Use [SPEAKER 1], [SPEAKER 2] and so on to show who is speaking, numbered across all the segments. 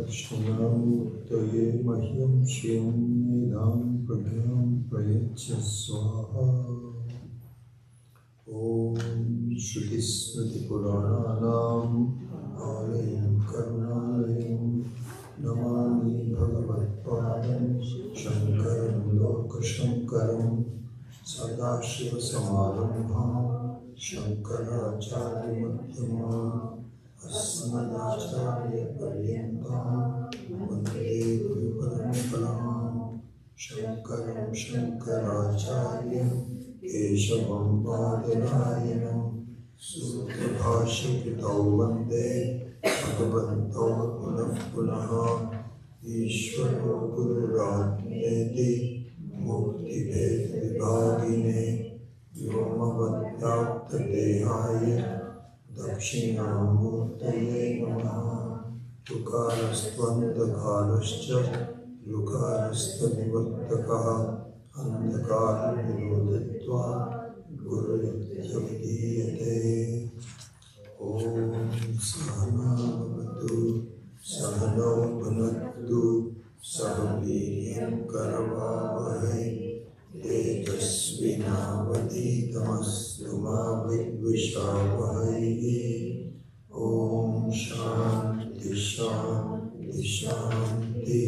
[SPEAKER 1] Dakshinamurtaye Mahyam Shriyam Nidam Pragyam Prayachya Swaha. Om Shruti Smriti Purananam Alayam Karunalayam Namami Bhagavad Padam Shankaram Lokashankaram Sadashiva Samarambham Shankaracharya Madhyamam Asmadacharya Paryantam Vande Guru Paramparam Shankaram Shankaracharya Keshavam Badarayanam Sutrabhashikritau Vande Bhagavantau Punah Punaha Ishvaro Gururatmeti Mukti Bhed Vibhagine Vyomavatyapta Dehaya Dakshinamurtaye Namaha Tukarastvandakalascha Lukarastanivattakaha Andhakara Nirodhatva Guru Yavidiyate. Om Sahana Bhavatu Sahano Bhunaktu Sahaviryam Karavavahai Tejasvinavadhitamastu ma vidvishavahai. Om Shanti Shanti Shanti.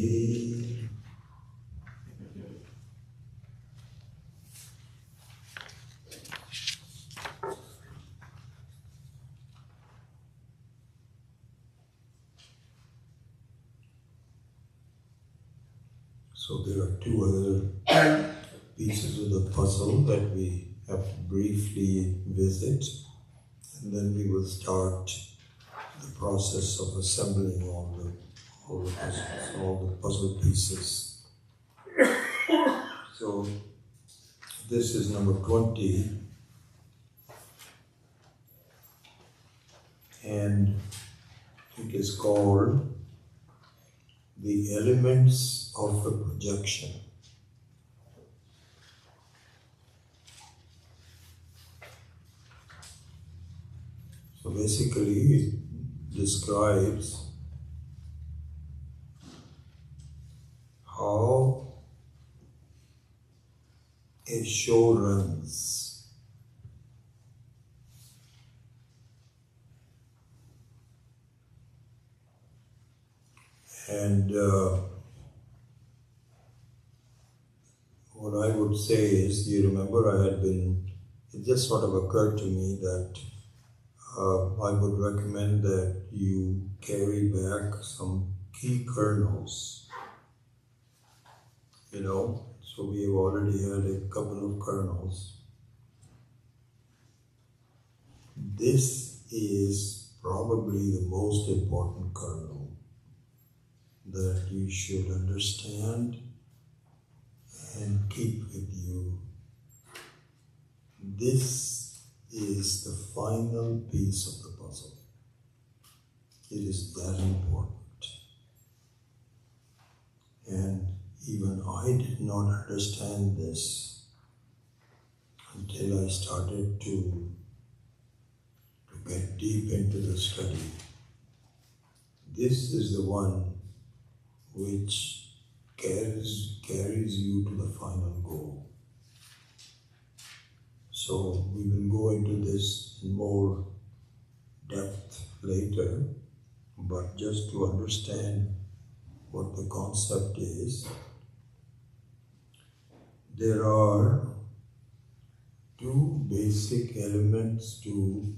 [SPEAKER 1] So there are two other pieces of the puzzle that we have to briefly visit, and then we will start the process of assembling all the puzzle pieces. So this is number 20, and it is called the elements of a projection. So basically it describes how a show runs. And what I would say is, you remember it just sort of occurred to me that I would recommend that you carry back some key kernels, so we have already had a couple of kernels. This is probably the most important kernel that you should understand and keep with you. This is the final piece of the puzzle. It is that important. And even I did not understand this until I started to get deep into the study. This is the one which carries you to the final goal. So we will go into this in more depth later, but just to understand what the concept is, there are two basic elements to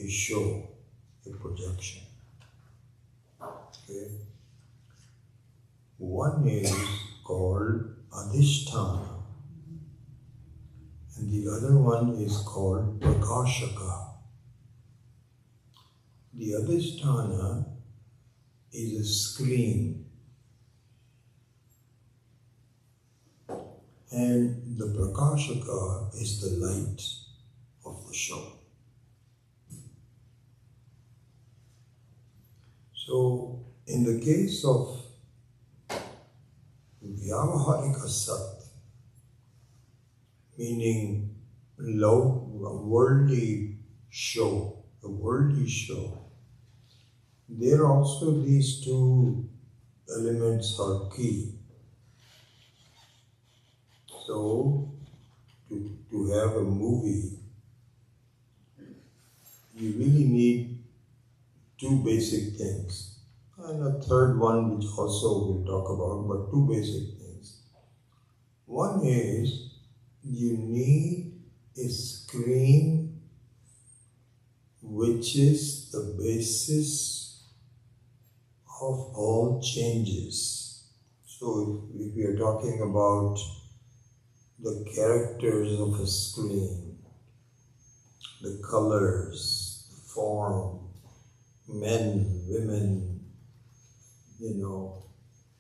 [SPEAKER 1] a show, a projection. Okay. One is called Adhisthana, and the other one is called Prakashaka. The Adhisthana is a screen, and the Prakashaka is the light of the show. So, in the case of Vyavaharika Sat, meaning worldly show, the worldly show, there also these two elements are key. So, to have a movie, you really need two basic things. And a third one which also we'll talk about, but two basic things. One is you need a screen which is the basis of all changes. So if we are talking about the characters of a screen, the colors, the form, men, women,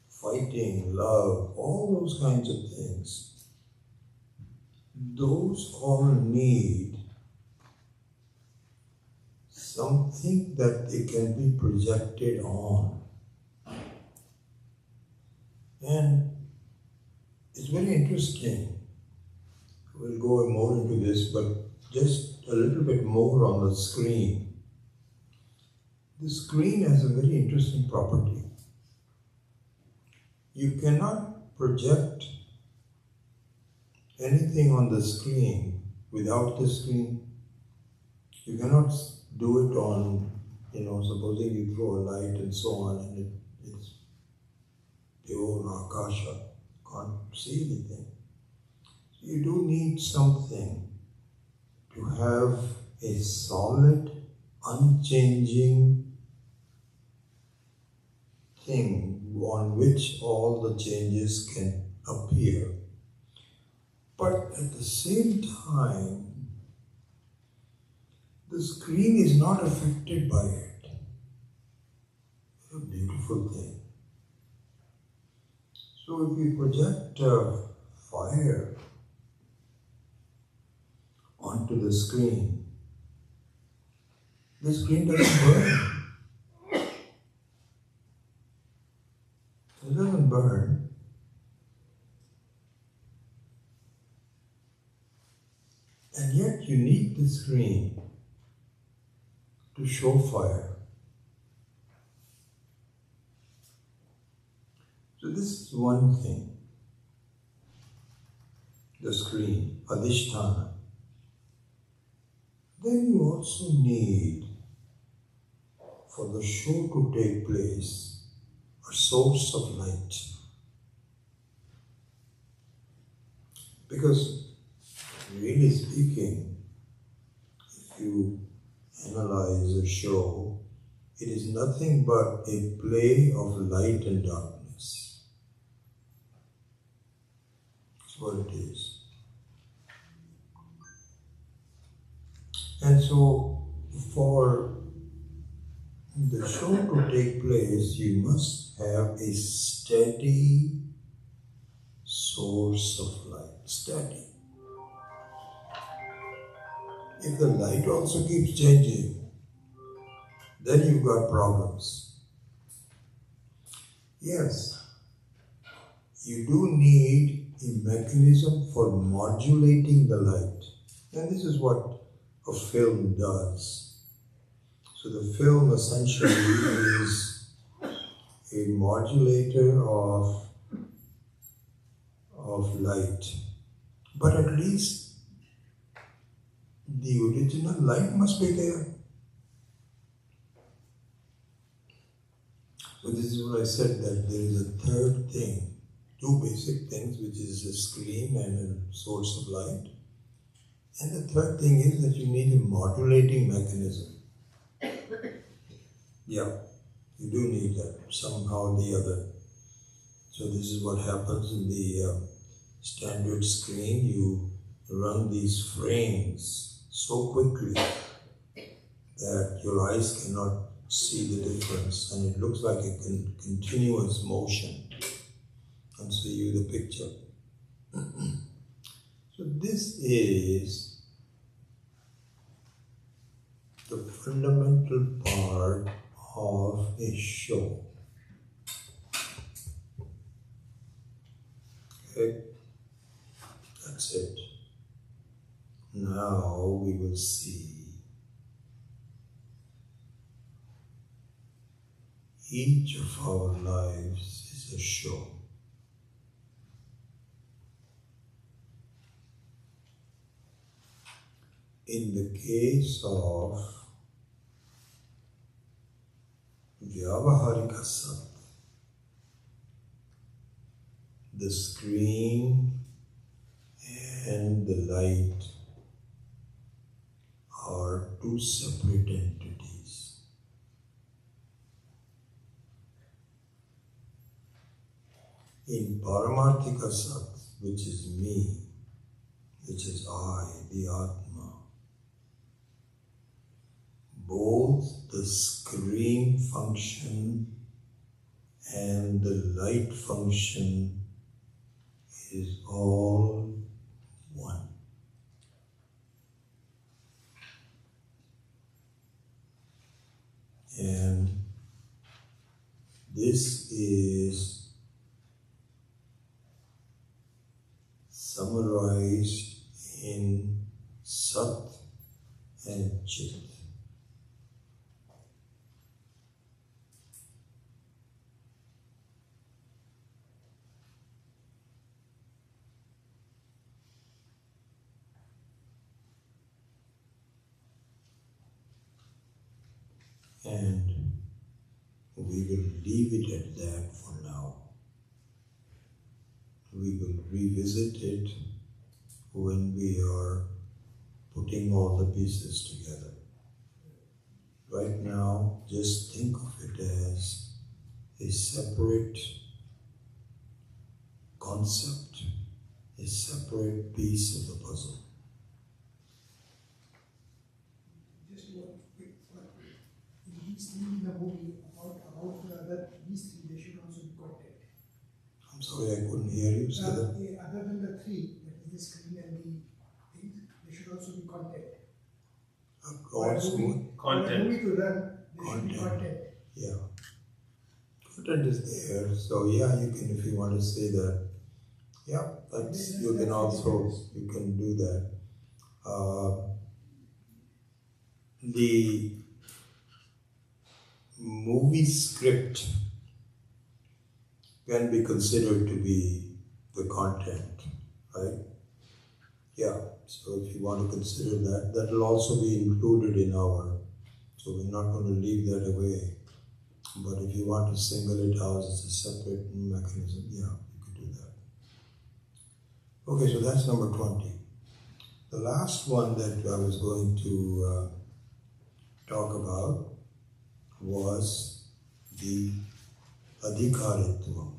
[SPEAKER 1] fighting, love, all those kinds of things, those all need something that they can be projected on. And it's very interesting. We'll go more into this, but just a little bit more on the screen. The screen has a very interesting property. You cannot project anything on the screen without the screen. You cannot do it on, supposing you throw a light and so on, and it's pure Akasha, can't see anything. You do need something to have a solid, unchanging thing on which all the changes can appear. But at the same time, the screen is not affected by it. It's a beautiful thing. So if you project fire onto the screen doesn't burn. It doesn't burn. And yet you need the screen to show fire. So this is one thing. The screen, Adhisthana. Then you also need, for the show to take place, a source of light. Because, really speaking, if you analyze a show, it is nothing but a play of light and darkness. That's what it is. And so, for the show to take place, you must have a steady source of light. Steady. If the light also keeps changing, then you've got problems. Yes, you do need a mechanism for modulating the light. And this is what a film does. So the film essentially is a modulator of light. But at least the original light must be there. So this is what I said, that there is a third thing, two basic things, which is a screen and a source of light. And the third thing is that you need a modulating mechanism. Yeah, you do need that somehow or the other. So this is what happens in the standard screen. You run these frames so quickly that your eyes cannot see the difference, and it looks like a continuous motion. And so you the picture. So this is the fundamental part of a show. Okay, that's it. Now we will see Each of our lives is a show. In the case of Vyavaharika Sat, the screen and the light are two separate entities. In Paramarthika Sat, which is me, which is I, the Atma, both the screen function and the light function is all one. And this is summarized in Sat and Chit. And we will leave it at that for now. We will revisit it when we are putting all the pieces together. Right now, just think of it as a separate concept, a separate piece of the puzzle.
[SPEAKER 2] Just one quick thought. In these three in the movie, about the other, these three, they should also be content.
[SPEAKER 1] I'm sorry, I couldn't hear you. Say that.
[SPEAKER 2] Other than the three, that is the screen and the things, they should also be content.
[SPEAKER 1] Also,
[SPEAKER 2] For a movie to run, there should be content.
[SPEAKER 1] Yeah. Content is there. So yeah, you can, if you want to say that, yeah, that's, you can also, you can do that. The movie script can be considered to be the content, right? Yeah, so if you want to consider that, that will also be included in our, so we're not going to leave that away. But if you want to single it out as a separate mechanism, yeah, you could do that. Okay, so that's number 20. The last one that I was going to talk about was the adhikaritva.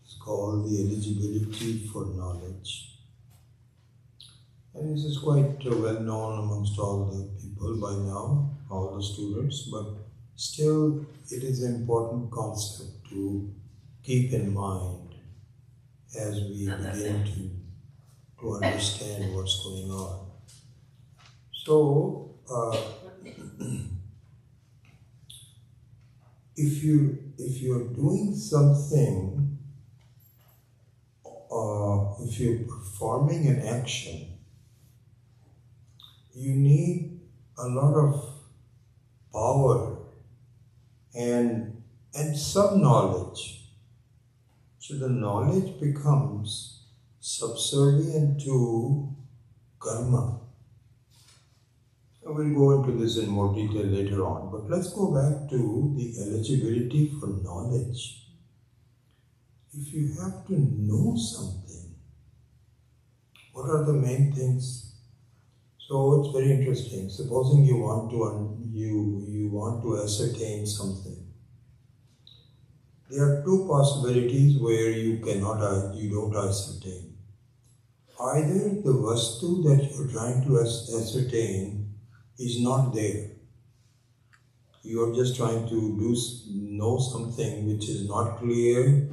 [SPEAKER 1] It's called the eligibility for knowledge. And this is quite well known amongst all the people by now, all the students, but still it is an important concept to keep in mind as we begin to understand what's going on. So, if you're doing something, if you're performing an action, you need a lot of power and some knowledge. So the knowledge becomes subservient to karma. We'll go into this in more detail later on, but let's go back to the eligibility for knowledge. If you have to know something, what are the main things? So it's very interesting. Supposing you want to ascertain something. There are two possibilities where you don't ascertain. Either the vastu that you're trying to ascertain is not there. You are just trying to know something which is not clear,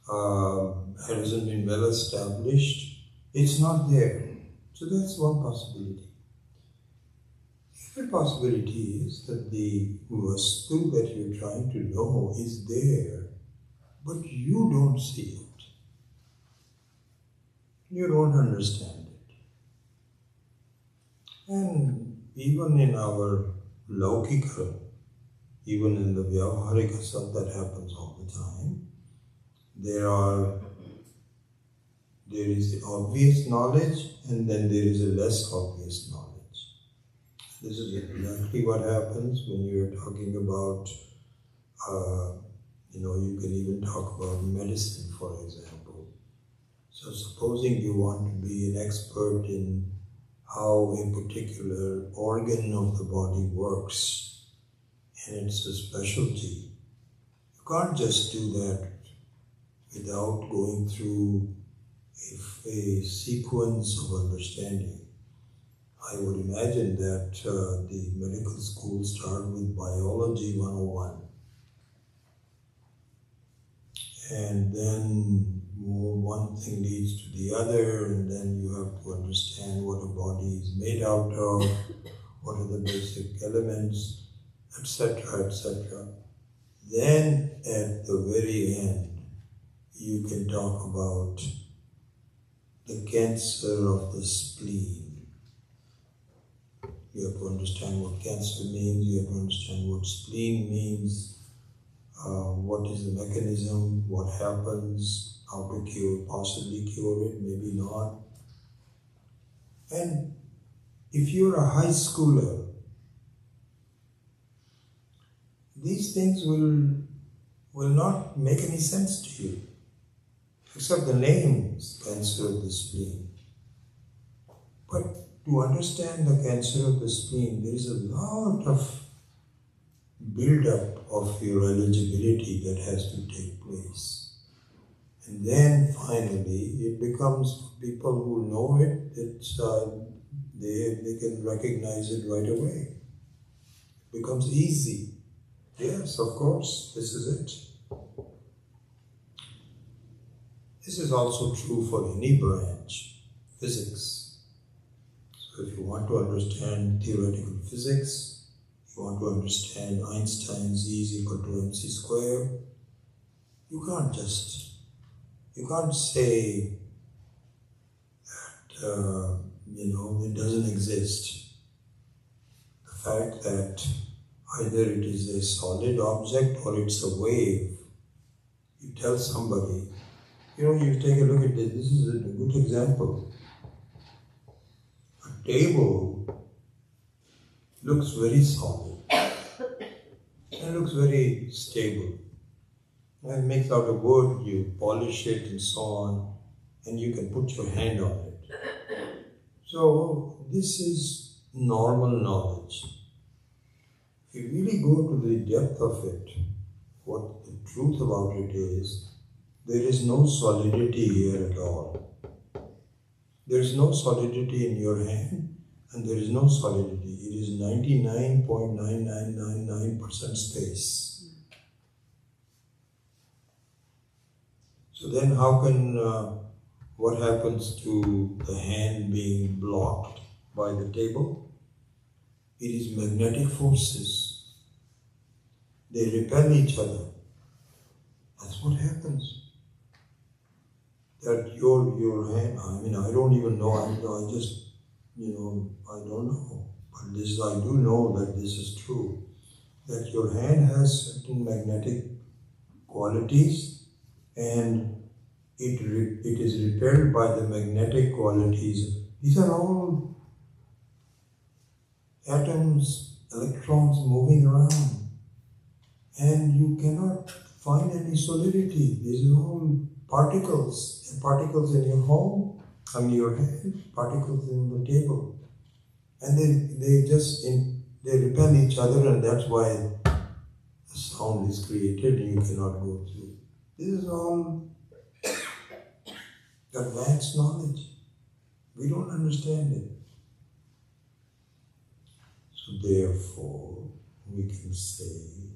[SPEAKER 1] hasn't been well established. It's not there. So that's one possibility. The other possibility is that the vastu that you're trying to know is there, but you don't see it. You don't understand it. And even in our Laukika, even in the Vyavaharika stuff that happens all the time. There is the obvious knowledge and then there is a less obvious knowledge. This is exactly what happens when you're talking about, you can even talk about medicine, for example. So supposing you want to be an expert in how a particular organ of the body works, and it's a specialty, you can't just do that without going through a sequence of understanding. I would imagine that the medical schools start with Biology 101. And then one thing leads to the other, and then you have to understand what a body is made out of, what are the basic elements, etc., etc. Then at the very end, you can talk about the cancer of the spleen. You have to understand what cancer means, you have to understand what spleen means, what is the mechanism, what happens, how to cure, possibly cure it, maybe not. And if you're a high schooler, these things will not make any sense to you, except the names, cancer of the spleen. But to understand the cancer of the spleen, there is a lot of build-up of your eligibility that has to take place. And then finally, it becomes, people who know it, they can recognize it right away. It becomes easy. Yes, of course, this is it. This is also true for any branch, physics. So if you want to understand theoretical physics, you want to understand Einstein's E is equal to mc squared, you can't say that, it doesn't exist. The fact that either it is a solid object or it's a wave, you tell somebody, you take a look at this, this is a good example. A table looks very solid and looks very stable. And it makes out of wood, you polish it and so on, and you can put your hand on it. So this is normal knowledge. If you really go to the depth of it, what the truth about it is, there is no solidity here at all. There is no solidity in your hand, and there is no solidity. It is 99.9999% space. So then how can, what happens to the hand being blocked by the table? It is magnetic forces. They repel each other. That's what happens. That your hand, I don't even know, I don't know. But this, I do know that this is true. That your hand has certain magnetic qualities and it is repelled by the magnetic qualities. These are all atoms, electrons moving around. And you cannot find any solidity. These are all particles. Particles in your home, your hand, particles in the table. And they repel each other, and that's why the sound is created and you cannot go through. This is all advanced knowledge. We don't understand it. So therefore, we can say,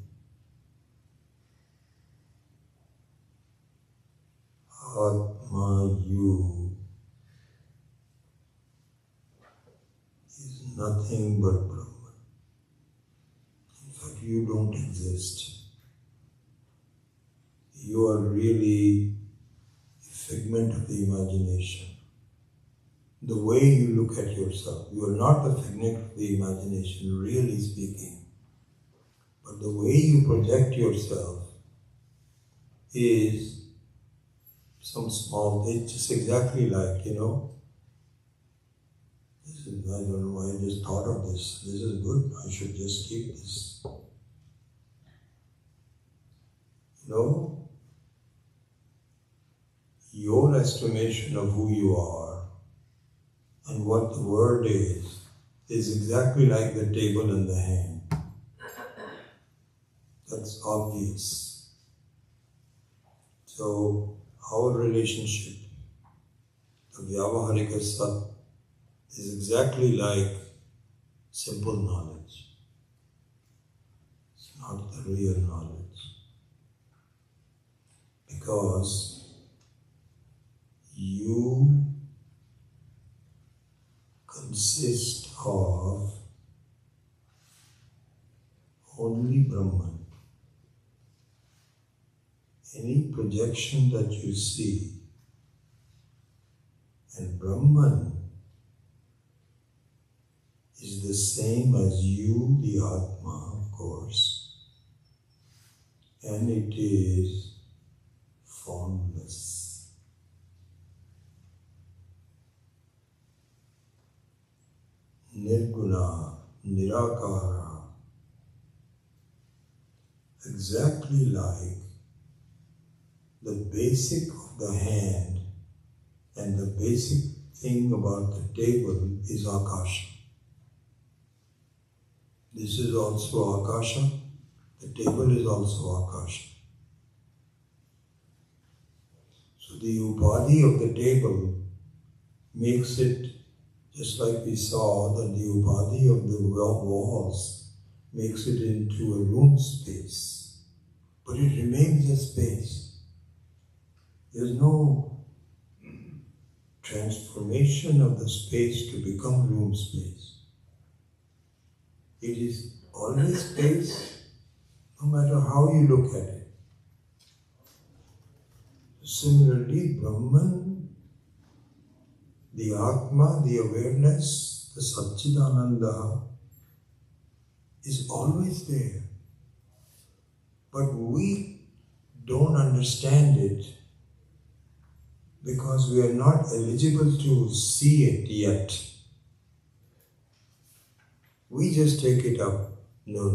[SPEAKER 1] Atma, you, is nothing but Brahman. In fact, you don't exist. You are really a figment of the imagination. The way you look at yourself, you are not the figment of the imagination, really speaking. But the way you project yourself is some small, it's just exactly like, this is, I don't know why I just thought of this. This is good, I should just keep this. Your estimation of who you are and what the world is exactly like the table and the hand. That's obvious. So, our relationship, the Vyavaharika Sat, is exactly like simple knowledge. It's not the real knowledge. Because you consist of only Brahman. Any projection that you see, and Brahman is the same as you, the Atma, of course, and it is formless. Nirguna, Nirakara, exactly like the basic of the hand and the basic thing about the table is Akasha. This is also Akasha, the table is also Akasha. So the upadhi of the table makes it, just like we saw that the upadhi of the walls makes it into a room space, but it remains a space. There's no transformation of the space to become room space. It is always space, no matter how you look at it. Similarly, Brahman, the Atma, the awareness, the Satchidananda is always there. But we don't understand it because we are not eligible to see it yet. We just take it up. No.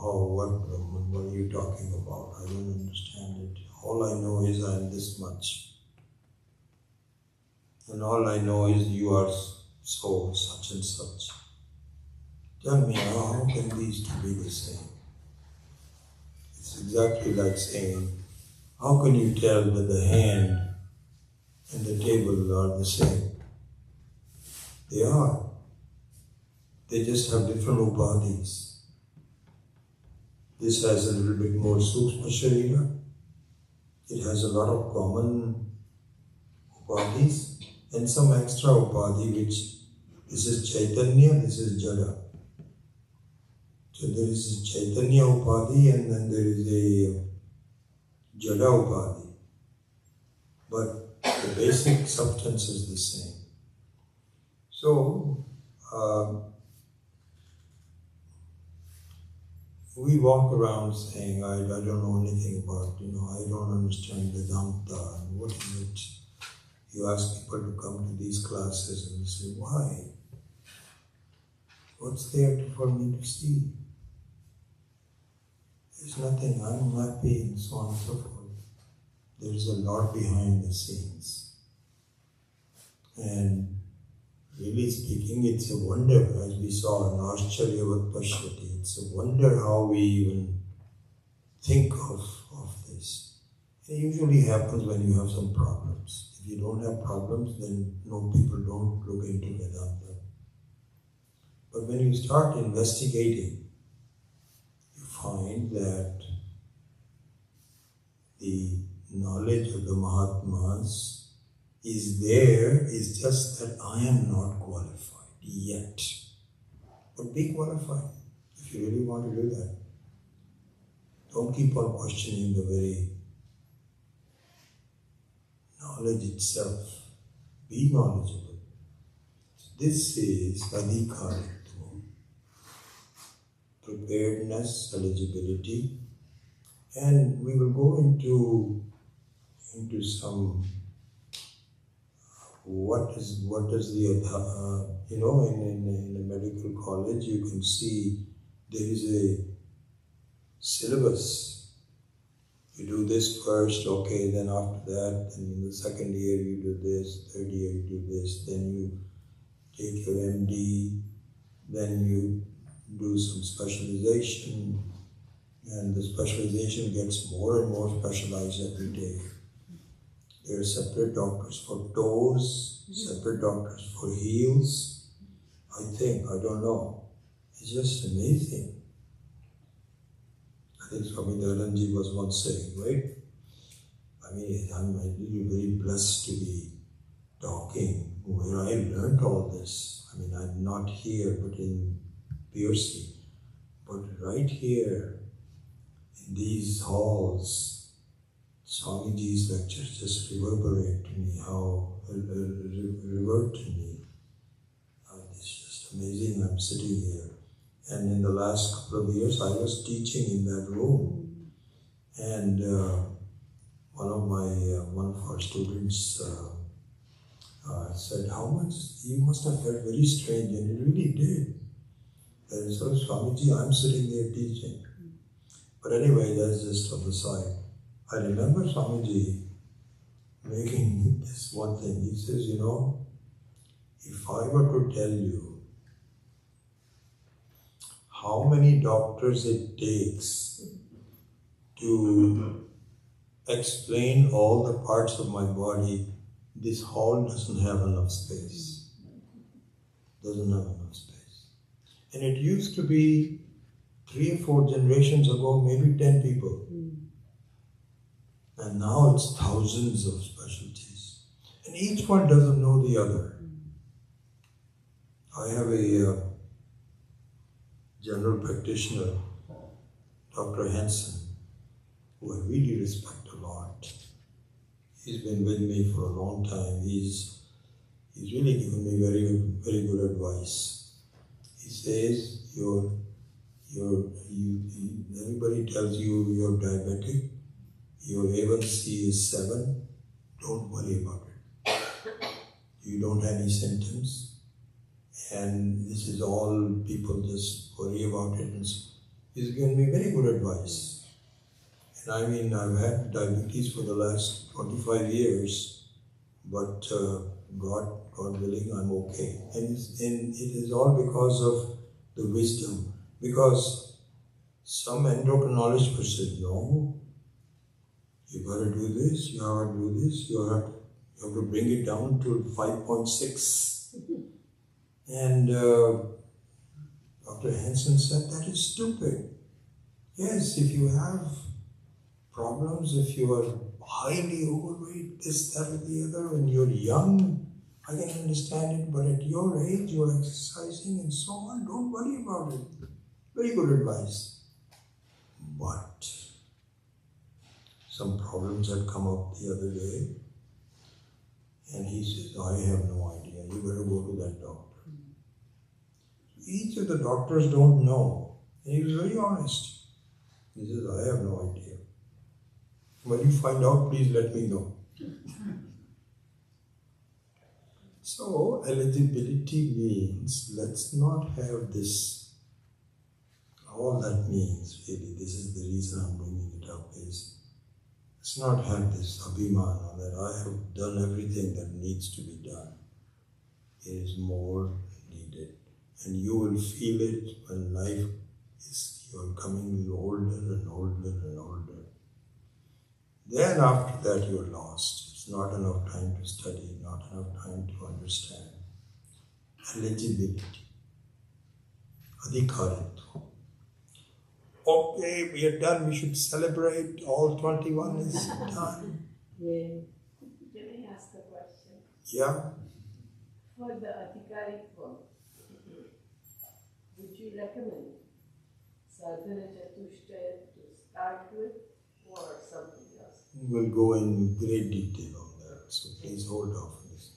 [SPEAKER 1] What Brahman? What are you talking about? I don't understand it. All I know is I am this much. And all I know is you are so, such and such. Tell me, how can these two be the same? It's exactly like saying, how can you tell that the hand and the table are the same? They are. They just have different upadhis. This has a little bit more sukshma sharira. It has a lot of common upadhis and some extra upadhi, which this is Chaitanya, this is Jada. So there is a Chaitanya upadhi and then there is a Jada upadhi. But the basic substance is the same. So, we walk around saying, I don't know anything about, I don't understand Vedanta, and what is it? You ask people to come to these classes and you say, why? What's there for me to see? There's nothing, I'm happy, and so on and so forth. There's a lot behind the scenes. And really speaking, it's a wonder, as we saw in Arsha Pashyati. It's a wonder how we even think of this. It usually happens when you have some problems. If you don't have problems, then people don't look into Vedanta. But when you start investigating, you find that the knowledge of the Mahatmas is there, it's just that I am not qualified yet. But be qualified if you really want to do that. Don't keep on questioning the very knowledge itself. Be knowledgeable. This is adhikaritvam. preparedness, eligibility, and we will go into some what is the in a medical college you can see there is a syllabus. You do this first, okay, then after that, and in the second year you do this, third year you do this, then you take your MD, then you do some specialization, and the specialization gets more and more specialized every day. There are separate doctors for toes, separate doctors for heels. I don't know. It's just amazing. I think Swami Dayananji was once saying, right? I mean, I'm really very blessed to be talking where I learned all this. I mean, I'm not here, but in PRC. But right here, in these halls, Swamiji's lectures just reverberate to me, revert to me. It's just amazing. I'm sitting here. And in the last couple of years, I was teaching in that room. And one of our students said, how much, you must have felt very strange, and it really did. And so, Swamiji, I'm sitting there teaching. But anyway, that's just on the side. I remember Swamiji making this one thing. He says, if I were to tell you how many doctors it takes to explain all the parts of my body, this hall doesn't have enough space. Doesn't have enough space. And it used to be 3 or 4 generations ago, maybe 10 people. And now it's thousands of specialties. And each one doesn't know the other. I have a general practitioner, Dr. Hansen, who I really respect a lot. He's been with me for a long time. He's really given me very, very good advice. He says, everybody tells you you're diabetic, your A1C is 7, don't worry about it. You don't have any symptoms, and this is all, people just worry about it. And so he's given me very good advice. And I mean, I've had diabetes for the last 25 years, but God willing, I'm okay. And it is all because of the wisdom. Because some endocrinologist would say, no, you gotta do this, you have to do this, you have to bring it down to 5.6. And Dr. Hansen said, that is stupid. Yes, if you have problems, if you are highly overweight, this, that, or the other, and you're young, I can understand it, but at your age, you're exercising and so on, don't worry about it. Very good advice. But some problems had come up the other day, and he says, I have no idea, you better go to that doctor. Each of the doctors don't know. And he was very honest. He says, I have no idea. When you find out, please let me know. So, eligibility means, let's not have this, all that means really, this is the reason I'm bringing it up, is let's not have this abhimana that I have done everything that needs to be done. There is more needed. And you will feel it when life is, you're coming older and older and older. Then after that you're lost. It's not enough time to study, not enough time to understand. Eligibility. Adhikaritva. Okay, we are done, we should celebrate, all 21 is done.
[SPEAKER 3] Yeah. Can I ask a question?
[SPEAKER 1] Yeah.
[SPEAKER 3] For the adhikaritva, would you recommend sadhana chatushtaya to start with or something else?
[SPEAKER 1] We'll go in great detail on that, so please hold off on this.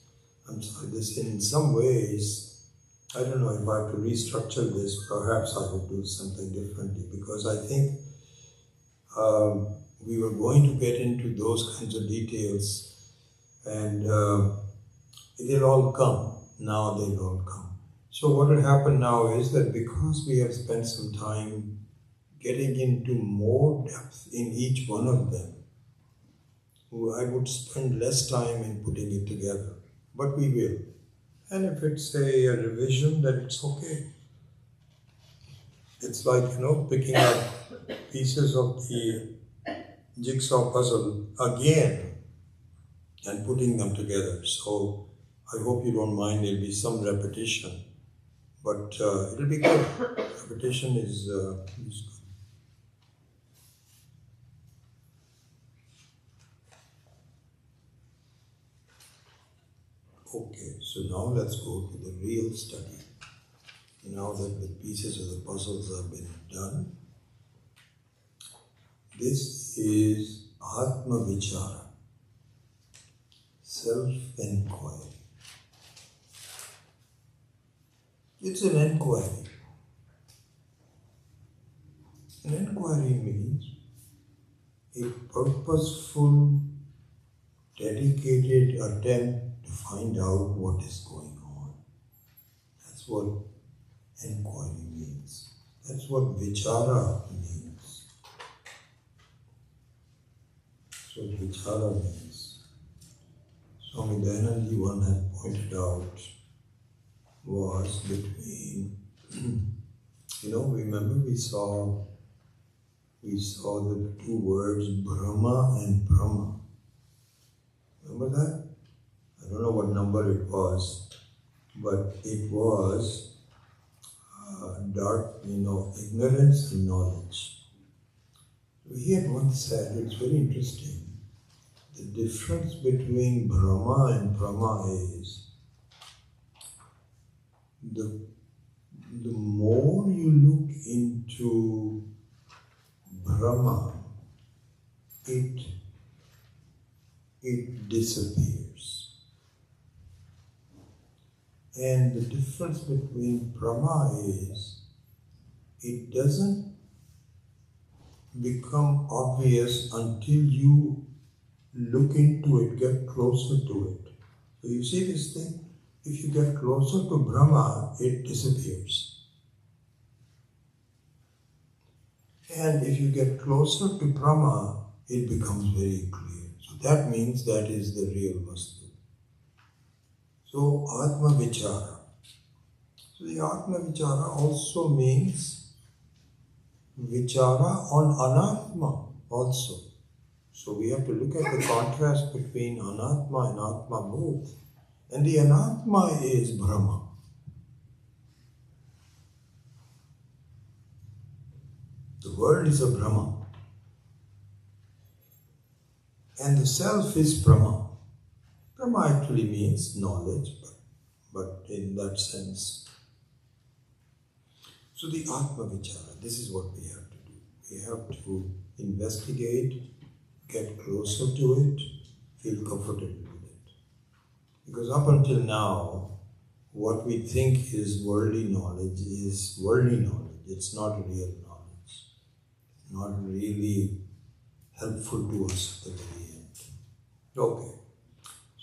[SPEAKER 1] I'm sorry, this in some ways, I don't know if I have to restructure this, perhaps I would do something differently, because I think we were going to get into those kinds of details, and they'll all come. Now they'll all come. So what will happen now is that because we have spent some time getting into more depth in each one of them, I would spend less time in putting it together, but we will. And if it's a revision, then it's okay. It's like, picking up pieces of the jigsaw puzzle again and putting them together. So I hope you don't mind, there'll be some repetition, but it'll be good. Repetition is good. Okay, so now let's go to the real study. Now that the pieces of the puzzles have been done, this is Atma Vichara, self-enquiry. It's an enquiry. An enquiry means a purposeful, dedicated attempt to find out what is going on. That's what enquiry means. That's what vichara means. That's what vichara means. Swami Dayananji one had pointed out was between, remember we saw the two words Brahma and Brahma. Remember that? I don't know what number it was, but it was dark, ignorance and knowledge. He had once said, it's very interesting, the difference between Brahma and Brahma is the more you look into Brahma, it disappears. And the difference between Brahma is it doesn't become obvious until you look into it, get closer to it. So you see this thing? If you get closer to Brahma, it disappears. And if you get closer to Brahma, it becomes very clear. So that means that is the real Vastu. So Atma Vichara. So the Atma Vichara also means Vichara on Anatma also. So we have to look at the contrast between Anatma and Atma both. And the Anatma is Brahma. The world is a Brahma. And the self is Brahma. Brahma actually means knowledge, but in that sense. So the Atma Vichara, this is what we have to do. We have to investigate, get closer to it, feel comfortable with it. Because up until now, what we think is worldly knowledge is worldly knowledge. It's not real knowledge. Not really helpful to us at the very end. Okay.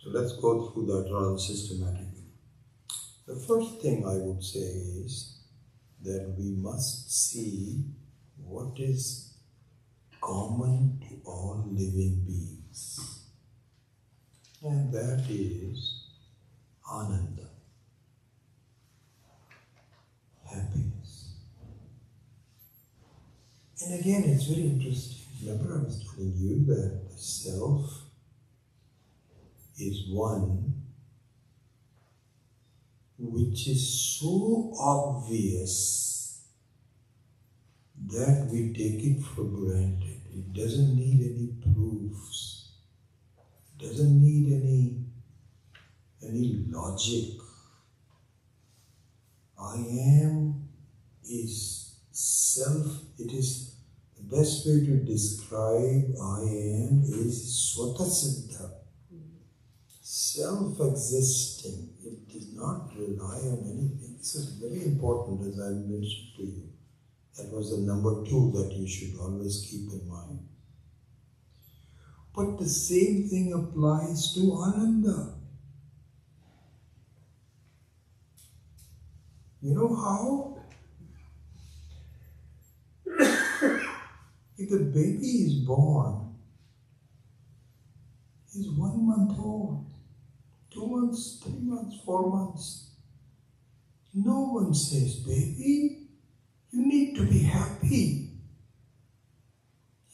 [SPEAKER 1] So let's go through that rather systematically. The first thing I would say is that we must see what is common to all living beings. And that is Ananda, happiness. And again, it's very interesting. Remember I was telling you that the self is one which is so obvious that we take it for granted. It doesn't need any proofs. It doesn't need any logic. I am is self. It is the best way to describe I am is Swata Siddha. self-existing. It does not rely on anything. This is very important, as I mentioned to you. That was the number 2 that you should always keep in mind. But the same thing applies to Ananda. You know how? If the baby is born, he's 1 month old, 2 months, 3 months, 4 months. No one says, baby, you need to be happy.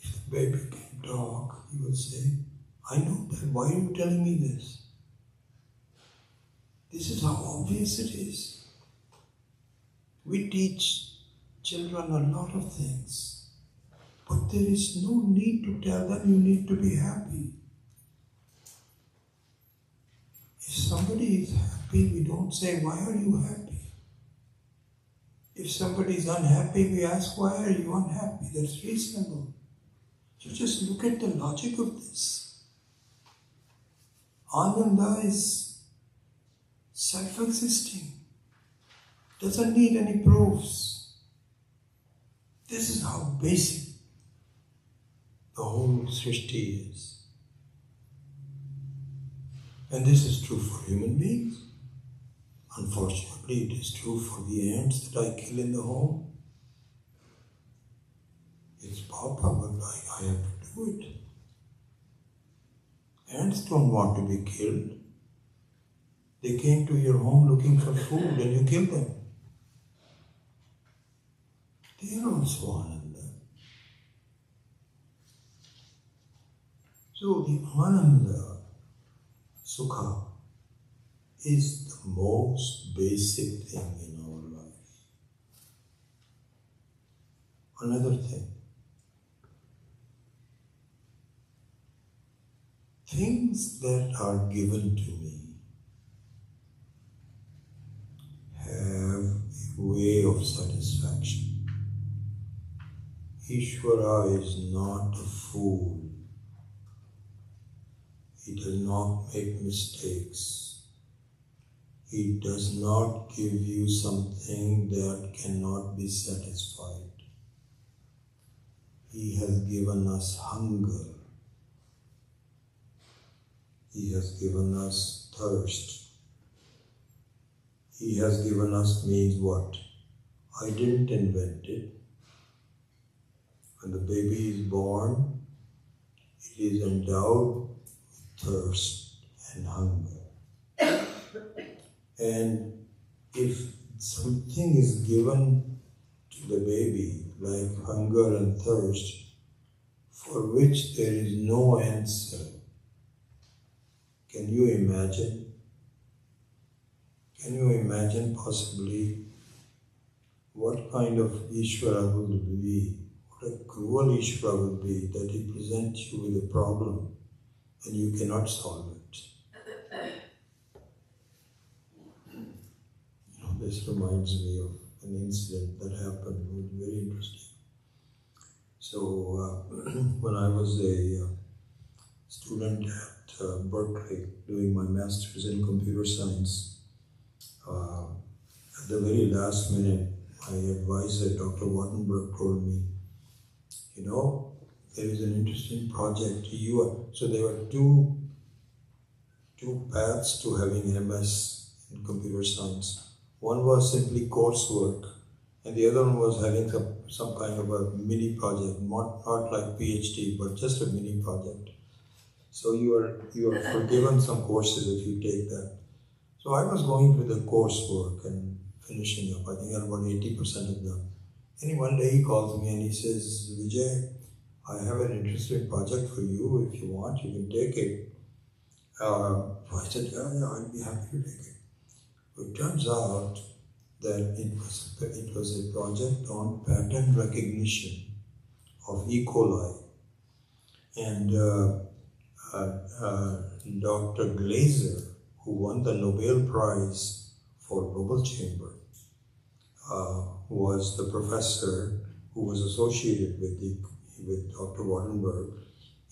[SPEAKER 1] If the baby can talk, he will say, I know that. Why are you telling me this? This is how obvious it is. We teach children a lot of things, but there is no need to tell them you need to be happy. If somebody is happy, we don't say, why are you happy? If somebody is unhappy, we ask, why are you unhappy? That's reasonable. So just look at the logic of this. Ananda is self-existing. Doesn't need any proofs. This is how basic the whole Srishti is. And this is true for human beings. Unfortunately, it is true for the ants that I kill in the home. It's Papa, but I have to do it. Ants don't want to be killed. They came to your home looking for food and you killed them. They are also Ananda. So the Ananda, Sukha, is the most basic thing in our life. Another thing. Things that are given to me have a way of satisfaction. Ishvara is not a fool. He does not make mistakes. He does not give you something that cannot be satisfied. He has given us hunger. He has given us thirst. He has given us means what? I didn't invent it. When the baby is born, it is endowed with thirst and hunger. And if something is given to the baby, like hunger and thirst, for which there is no answer, can you imagine? Can you imagine possibly what kind of Ishvara will be? What a cruel Ishvara will be that he presents you with a problem and you cannot solve it. This reminds me of an incident that happened. It was very interesting. So when I was a student at Berkeley doing my master's in computer science, at the very last minute, my advisor, Dr. Wattenberg, told me, there is an interesting project. So there were two paths to having MS in computer science. One was simply coursework, and the other one was having some kind of a mini project, not like PhD, but just a mini project. So you are forgiven some courses if you take that. So I was going through the coursework and finishing up. I think I had about 80% of them. And one day he calls me and he says, Vijay, I have an interesting project for you. If you want, you can take it. So I said, yeah, I'd be happy to take it. It turns out that it was a project on pattern recognition of E. coli. And Dr. Glaser, who won the Nobel Prize for Bubble Chamber, was the professor who was associated with Dr. Wattenberg.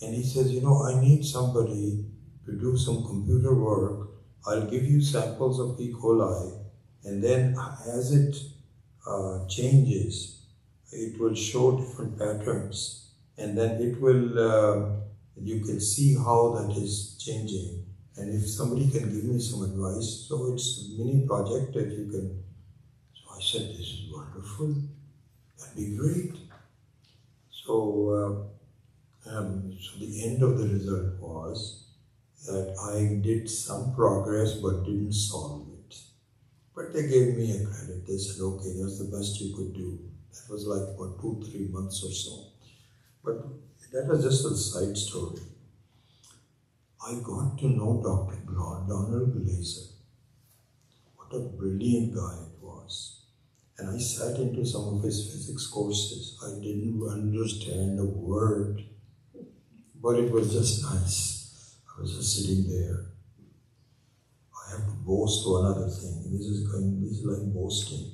[SPEAKER 1] And he says, I need somebody to do some computer work. I'll give you samples of E. coli, and then as it changes, it will show different patterns, and then it will, you can see how that is changing. And if somebody can give me some advice, so it's a mini project that you can. So I said, this is wonderful, that'd be great. So, so the end of the result was that I did some progress but didn't solve it. But they gave me a credit. They said, okay, that's the best you could do. That was like, what, 2-3 months or so. But that was just a side story. I got to know Dr. Donald Glaser. What a brilliant guy it was. And I sat into some of his physics courses. I didn't understand a word, but it was just nice. I was just sitting there. I have to boast to another thing. This is like boasting.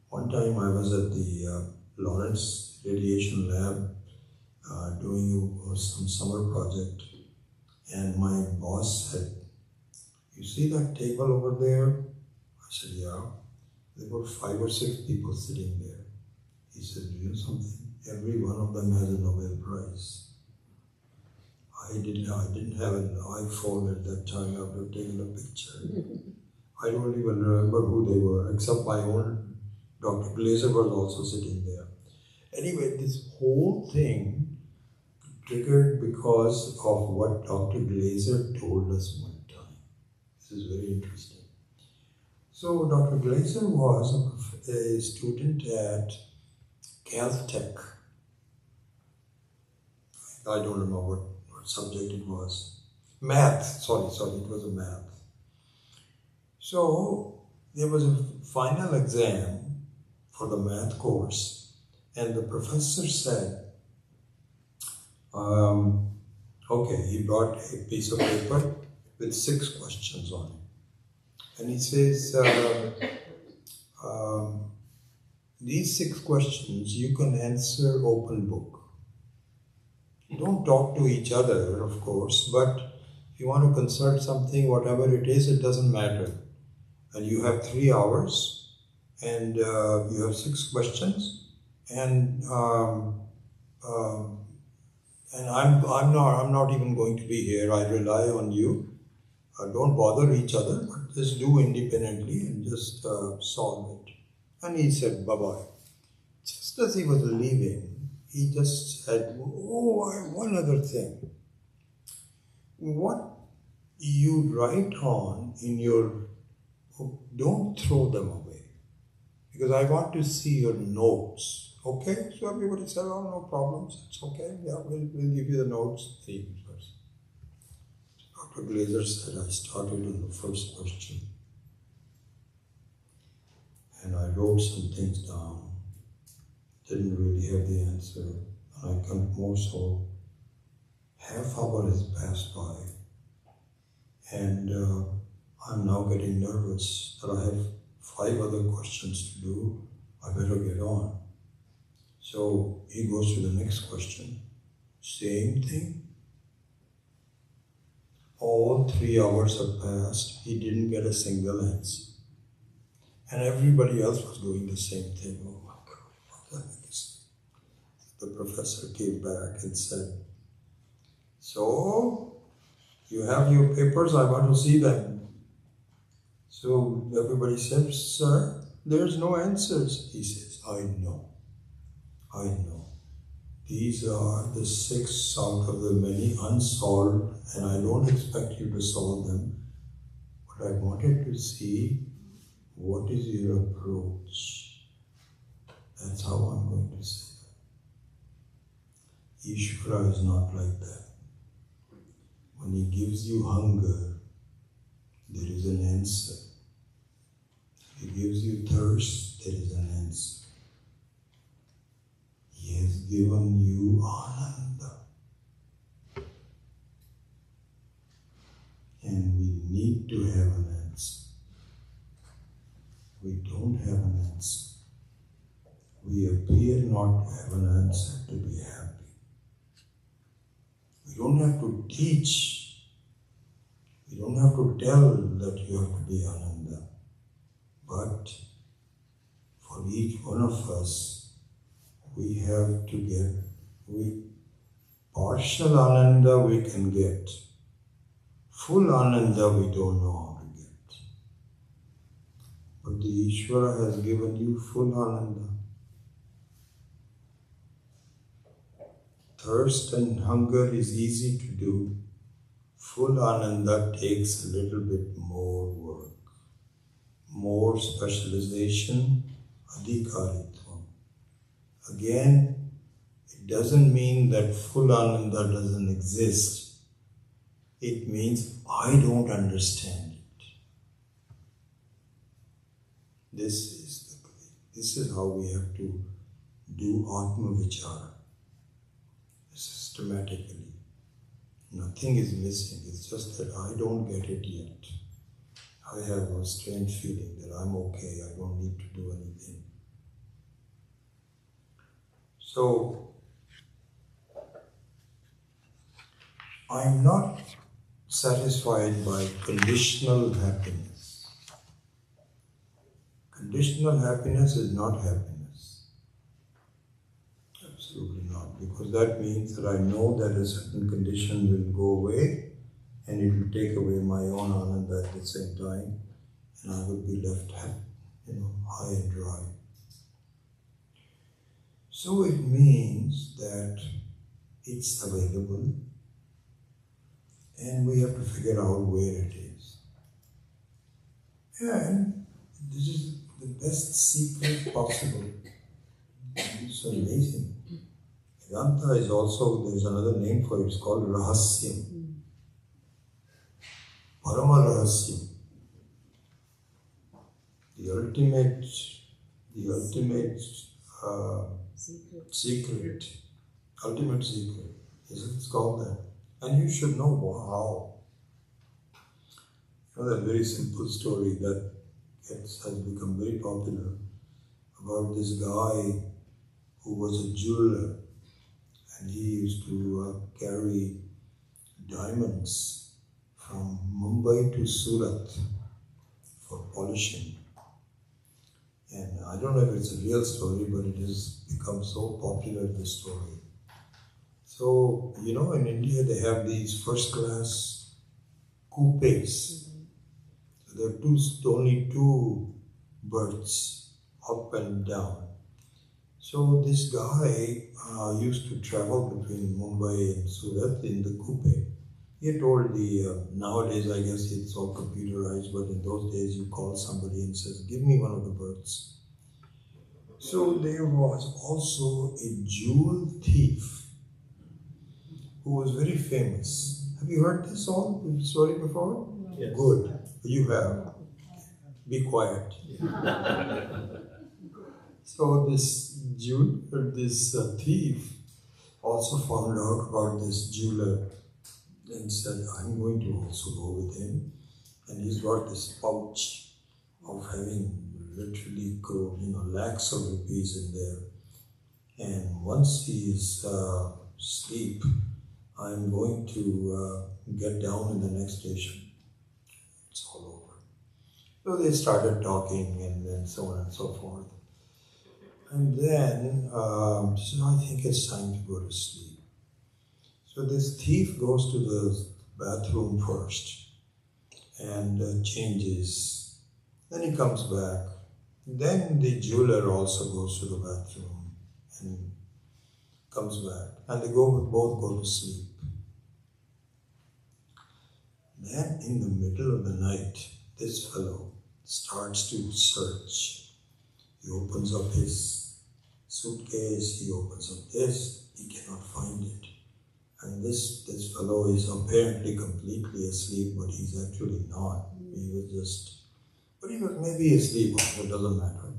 [SPEAKER 1] One time I was at the Lawrence Radiation Lab doing some summer project, and my boss said, "You see that table over there?" I said, "Yeah." There were 5 or 6 people sitting there. He said, "Do you know something? Every one of them has a Nobel Prize." I didn't have an iPhone at that time. I would have taken a picture. I don't even remember who they were, except my own Dr. Glaser was also sitting there. Anyway, this whole thing triggered because of what Dr. Glaser told us one time. This is very interesting. So Dr. Glaser was a student at Caltech. I don't remember what subject it was. Math, sorry, it was a math. So there was a final exam for the math course, and the professor said, okay, he brought a piece of paper with 6 questions on it. And he says, these 6 questions you can answer open book. You don't talk to each other, of course, but if you want to consult something, whatever it is, it doesn't matter. And you have 3 hours, and you have 6 questions, and I'm not even going to be here. I rely on you. Don't bother each other, but just do independently and just solve it. And he said, bye-bye. Just as he was leaving, he just said, one other thing. What you write on in your book, don't throw them away, because I want to see your notes. Okay? So everybody said, oh, no problems. It's okay. Yeah, we'll give you the notes. 3 first. Dr. Glaser said, I started on the first question. And I wrote some things down. Didn't really have the answer. And I come more so. Half hour has passed by. And I'm now getting nervous that I have 5 other questions to do. I better get on. So he goes to the next question. Same thing. All 3 hours have passed. He didn't get a single answer. And everybody else was doing the same thing. Oh my God, what the heck is this? The professor came back and said, so, you have your papers, I want to see them. So everybody said, sir, there's no answers. He says, I know. These are the 6 out of the many unsolved, and I don't expect you to solve them. But I wanted to see what is your approach. That's how I'm going to say that. Ishvara is not like that. When he gives you hunger, there is an answer. If he gives you thirst, there is an answer. He has given you ananda. And we need to have an answer. We don't have an answer. We appear not to have an answer to be happy. We don't have to teach You don't have to tell that you have to be Ananda. But for each one of us, we have to get, partial Ananda we can get. Full Ananda we don't know how to get. But the Ishvara has given you full Ananda. Thirst and hunger is easy to do. Full Ananda takes a little bit more work, more specialization, adhikaritvam. Again, it doesn't mean that full Ananda doesn't exist. It means I don't understand it. This is how we have to do Atma Vichara systematically. Nothing is missing, it's just that I don't get it yet. I have a strange feeling that I'm okay, I don't need to do anything. So, I'm not satisfied by conditional happiness. Conditional happiness is not happiness. Absolutely not, because that means that I know that a certain condition will go away and it will take away my own ananda at the same time, and I will be left, high and dry. So it means that it's available and we have to figure out where it is. And this is the best secret possible. It's amazing. Vedanta is also, there's another name for it, it's called Rahasyam. Parama Rahasyam. The ultimate secret. Ultimate secret. It's called that. And you should know how. You know that very simple story that has become very popular about this guy who was a jeweler, and he used to carry diamonds from Mumbai to Surat for polishing. And I don't know if it's a real story, but it has become so popular, this story. So, in India they have these first-class coupes. So there are only two berths, up and down. So this guy used to travel between Mumbai and Surat in the coupe. He told nowadays I guess it's all computerized, but in those days you call somebody and says, give me one of the berths. So there was also a jewel thief who was very famous. Have you heard this story before?
[SPEAKER 4] Yes.
[SPEAKER 1] Good. You have. Be quiet. So this thief also found out about this jeweler and said, I'm going to also go with him. And he's got this pouch of having literally lakhs of rupees in there. And once he is asleep, I'm going to get down in the next station. It's all over. So they started talking and then so on and so forth. And then, so I think it's time to go to sleep. So this thief goes to the bathroom first and changes. Then he comes back. Then the jeweler also goes to the bathroom and comes back. And they both go to sleep. Then in the middle of the night, this fellow starts to search. He opens up his suitcase, he opens up this, he cannot find it. And this fellow is apparently completely asleep, but he's actually not. He was maybe asleep, it doesn't matter.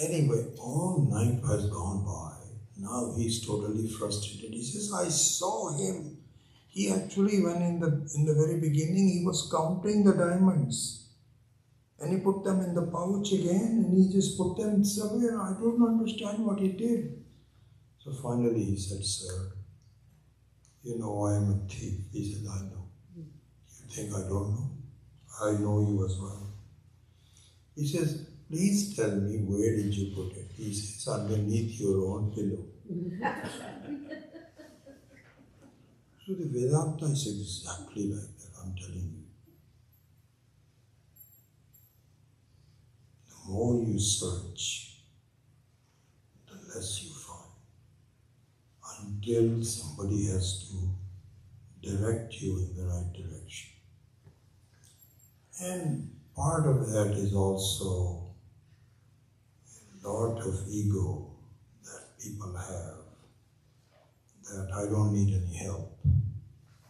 [SPEAKER 1] Anyway, all night has gone by. Now he's totally frustrated. He says, I saw him. He actually, when in the very beginning, he was counting the diamonds. And he put them in the pouch again, and he just put them somewhere. I don't understand what he did. So finally he said, sir, I am a thief. He said, I know. You You think I don't know? I know you as well. He says, please tell me, where did you put it? He says, underneath your own pillow. So the Vedanta is exactly like that, I'm telling you. The more you search, the less you find. Until somebody has to direct you in the right direction. And part of that is also a lot of ego that people have, that I don't need any help.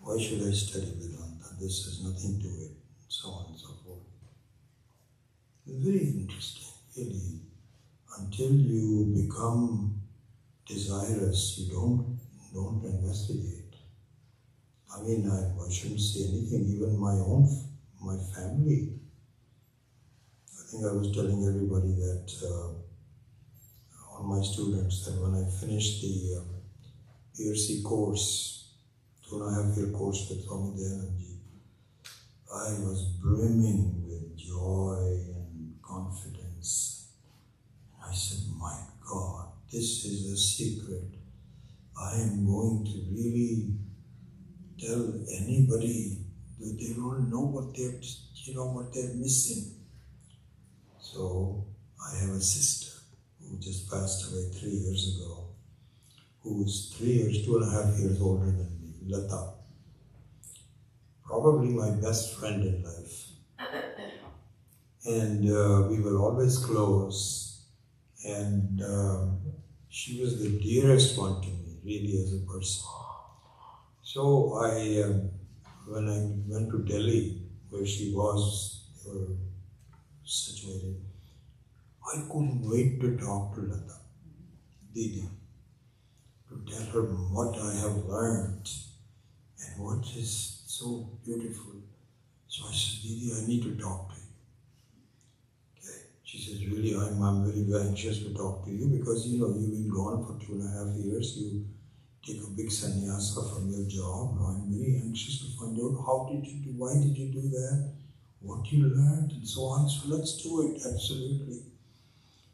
[SPEAKER 1] Why should I study Vedanta? This has nothing to it, so on and so forth. It's very interesting, really. Until you become desirous, you don't investigate. I mean, I shouldn't say anything, even my family. I think I was telling everybody that, all my students, that when I finished the PRC course, 2.5-year course with Swami Dayanandji, I was brimming with joy and confidence. I said, my God, this is the secret. I am going to really tell anybody that they don't know what they're missing. So I have a sister who just passed away 3 years ago, who is 2.5 years older than me, Lata. Probably my best friend in life. And we were always close, and she was the dearest one to me, really, as a person. So when I went to Delhi, where she was, they were situated, I couldn't wait to talk to Lata, Didi, to tell her what I have learned and what is so beautiful. So I said, Didi, I need to talk to you. Okay. She says, really, I'm very, very anxious to talk to you because, you've been gone for 2.5 years. You take a big sannyasa from your job. I'm very anxious to find out why did you do that, what you learned, and so on. So let's do it, absolutely.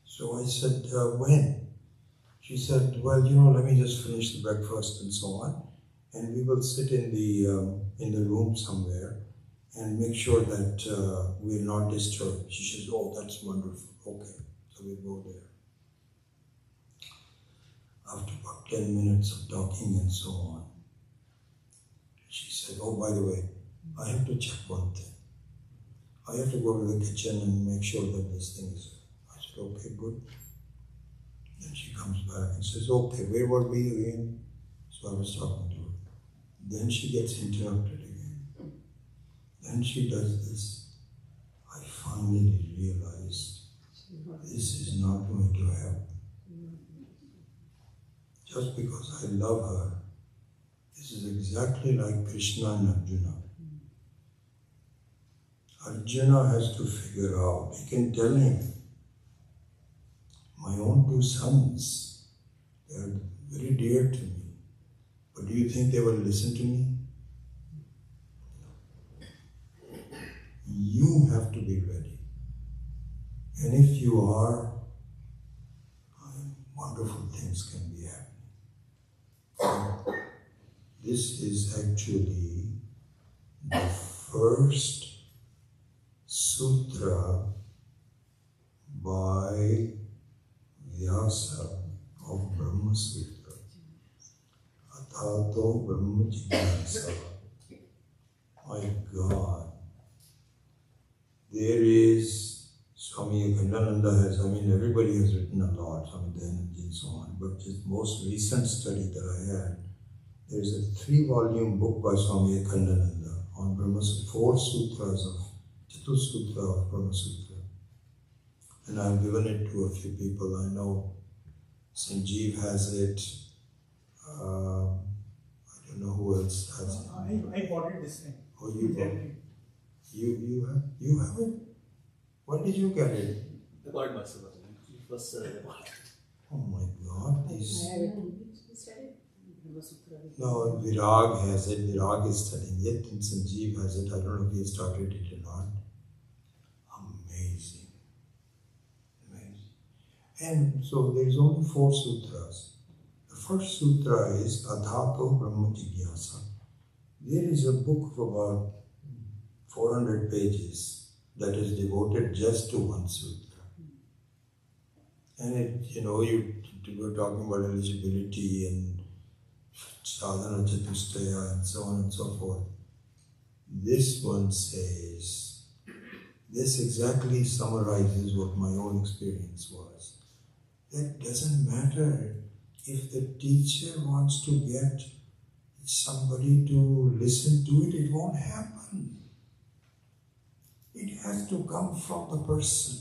[SPEAKER 1] So I said, when? She said, well, let me just finish the breakfast and so on, and we will sit in the room somewhere and make sure that we're not disturbed. She says, oh, that's wonderful. Okay, so we go there. After about 10 minutes of talking and so on, she said, oh, by the way, I have to check one thing. I have to go to the kitchen and make sure that this thing is. I said, okay, good. Then she comes back and says, okay, where were we again? So I was talking to her. Then she gets interrupted again. Then she does this. I finally realized this is not going to happen. Just because I love her, this is exactly like Krishna and Arjuna. Arjuna has to figure out, he can tell him, my own 2 sons, they are very dear to me, but do you think they will listen to me? You have to be ready. And if you are, wonderful things can be happening. This is actually the first sutra by Vyasa of Brahma Sutra. Athato Brahma Jignasa. My God. There is Swami Akhandananda has, everybody has written a lot, Swami Dayanandji and so on, but the most recent study that I had, there is a 3-volume book by Swami Akhandananda on Brahma Sutra, 4 sutras of Chatur Sutra of Brahma Sutra. And I've given it to a few people. I know Sanjeev has it. I don't know who else has it.
[SPEAKER 2] I bought it this time.
[SPEAKER 1] Oh, you bought it? You have it? When did you get it?
[SPEAKER 4] I bought it myself. It was
[SPEAKER 1] Oh my God!
[SPEAKER 3] I have it. Brahma Sutra.
[SPEAKER 1] No, Virag has it, Virag is studying it, and Sanjeev has it. I don't know if he started it or not. Amazing. Amazing. And so there's only 4 sutras. The first sutra is Adhato Brahma Jigyasa. There is a book of about 400 pages that is devoted just to one sutra. And it, you were talking about eligibility and sadhana chatustaya and so on and so forth. This one says, this exactly summarizes what my own experience was. It doesn't matter if the teacher wants to get somebody to listen to it, it won't happen. It has to come from the person.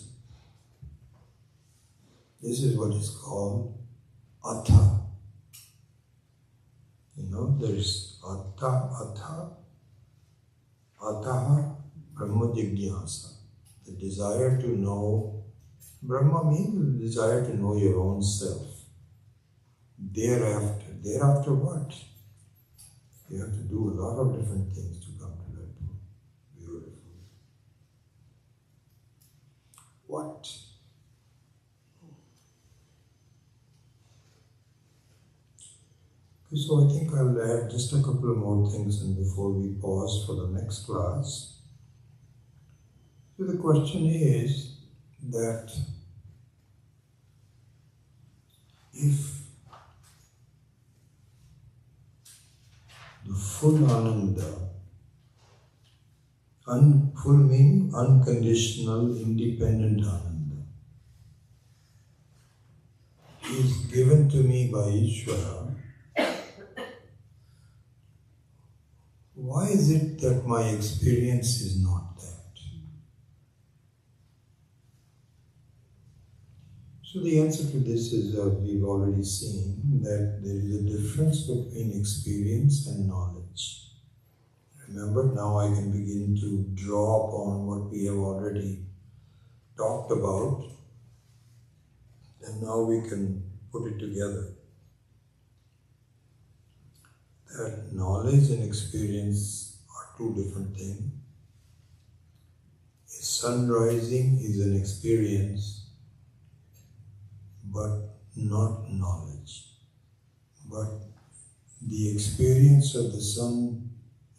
[SPEAKER 1] This is what is called Atha. There's Atha, Ataha, Brahma Jigyasa. The desire to know. Brahma means the desire to know your own self. Thereafter what? You have to do a lot of different things to come to that point. Beautiful. What? Okay, so I think I'll add just a couple of more things and before we pause for the next class. So the question is that if the full Ananda, full meaning unconditional, independent Ananda, is given to me by Ishvara, why is it that my experience is not that? So the answer to this is we've already seen that there is a difference between experience and knowledge. Remember, now I can begin to draw upon what we have already talked about, and now we can put it together. That knowledge and experience are 2 different things. A sun rising is an experience, but not knowledge. But the experience of the sun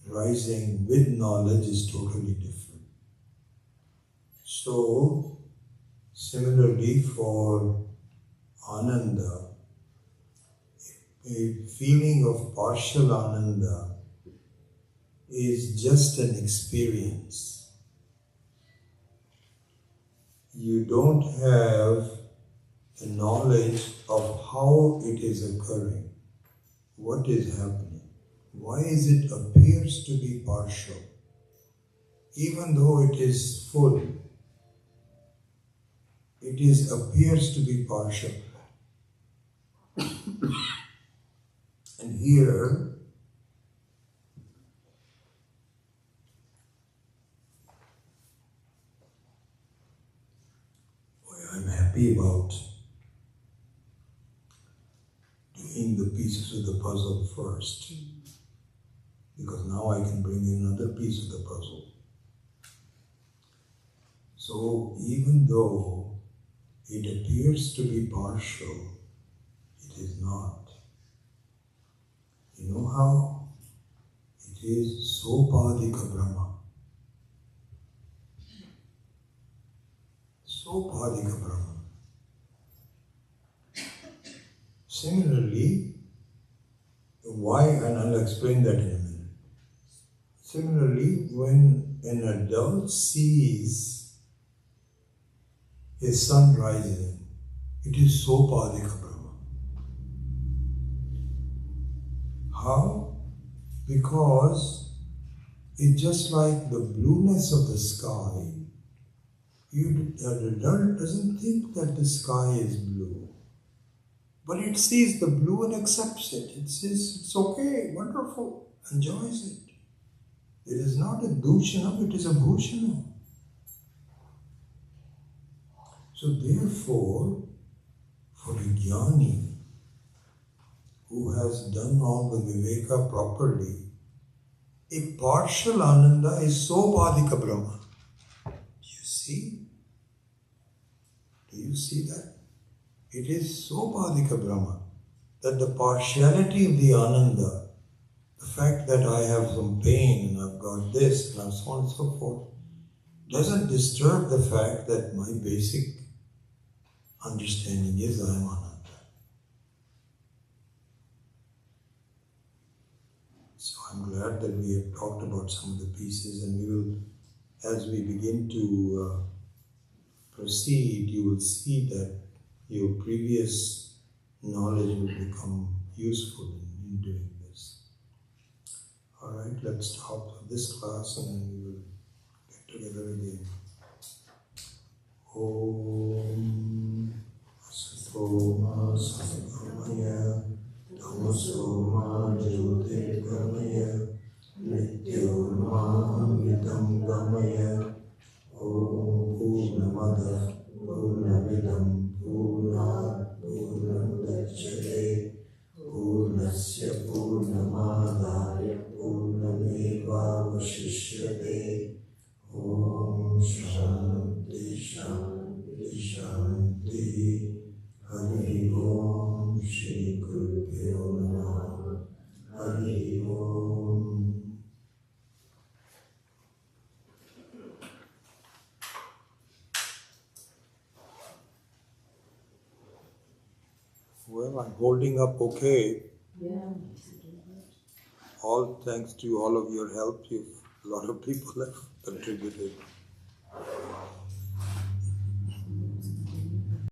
[SPEAKER 1] rising with knowledge is totally different. So, similarly for Ananda, a feeling of partial Ananda is just an experience. You don't have the knowledge of how it is occurring, what is happening, why is it appears to be partial, even though it is full. It appears to be partial. And here, I'm happy about doing the pieces of the puzzle first, because now I can bring in another piece of the puzzle. So even though it appears to be partial, it is not. You know how? It is Sopadika Brahma. Sopadika Brahma. Similarly, why, and I'll explain that in a minute. Similarly, when an adult sees a sun rising, it is Sopadika Brahma. How? Because it's just like the blueness of the sky. The adult doesn't think that the sky is blue, but it sees the blue and accepts it. It says, it's okay, wonderful, enjoys it. It is not a dushanam, it is a bhushanam. So therefore, for a jnani who has done all the Viveka properly, a partial Ananda is Sobhadika Brahma. Do you see? Do you see that? It is Sobhadika Brahma, that the partiality of the Ananda, the fact that I have some pain and I've got this and so on and so forth, doesn't disturb the fact that my basic understanding is I am Ananda. So I'm glad that we have talked about some of the pieces, and we will, as we begin to proceed, you will see that your previous knowledge will become useful in doing this. Alright, let's stop this class and then we will get together again. Om Asatoma Sadgamaya Tamasoma Jyotirgamaya Nityoma Amritam Gamaya Om Purnamada Purnamidam Purnat Purnamudachyate Purnasya Purnamadaya Purnameva Vashishyate. Om Shanti Shanti Shanti. Hari Om Shri Gurubhyo Namah. Hari Om. Well, I'm holding up okay.
[SPEAKER 3] Yeah.
[SPEAKER 1] All thanks to all of your help. A lot of people have contributed.